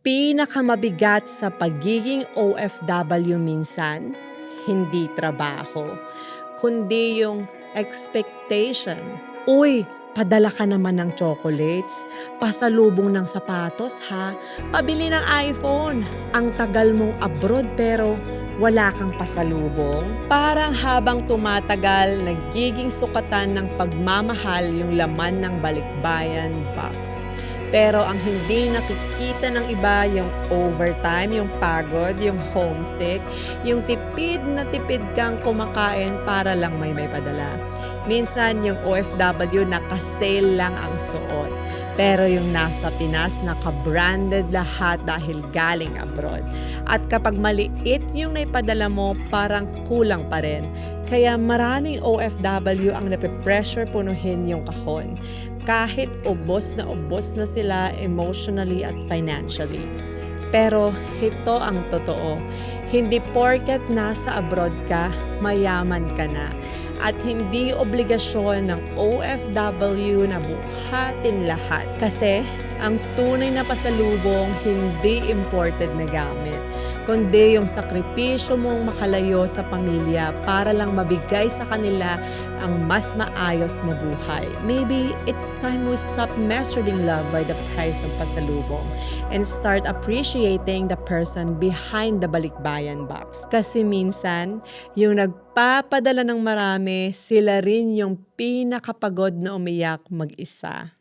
Pinakamabigat sa pagiging OFW minsan, hindi trabaho, kundi yung expectation. "Uy, padala ka naman ng chocolates, pasalubong ng sapatos ha, pabili ng iPhone. Ang tagal mong abroad pero wala kang pasalubong." Parang habang tumatagal, nagiging sukatan ng pagmamahal yung laman ng balikbayan box. Pero ang hindi nakikita ng iba yung overtime, yung pagod, yung homesick, yung tipid na tipid kang kumakain para lang may padala. Minsan yung OFW naka-sale lang ang suot. Pero yung nasa Pinas naka-branded lahat dahil galing abroad. At kapag maliit yung naipadala mo, parang kulang pa rin. Kaya maraming OFW ang nape-pressure punuhin yung kahon kahit ubos na sila emotionally at financially. Pero ito ang totoo, hindi porket nasa abroad ka, mayaman ka na. At hindi obligasyon ng OFW na buhatin lahat. Kasi ang tunay na pasalubong hindi imported na gamit, kundi yung sakripisyo mong makalayo sa pamilya para lang mabigay sa kanila ang mas maayos na buhay. Maybe it's time we stop measuring love by the price ng pasalubong and start appreciating the person behind the balikbayan box. Kasi minsan, yung nagpapadala ng marami, sila rin yung pinakapagod na umiyak mag-isa.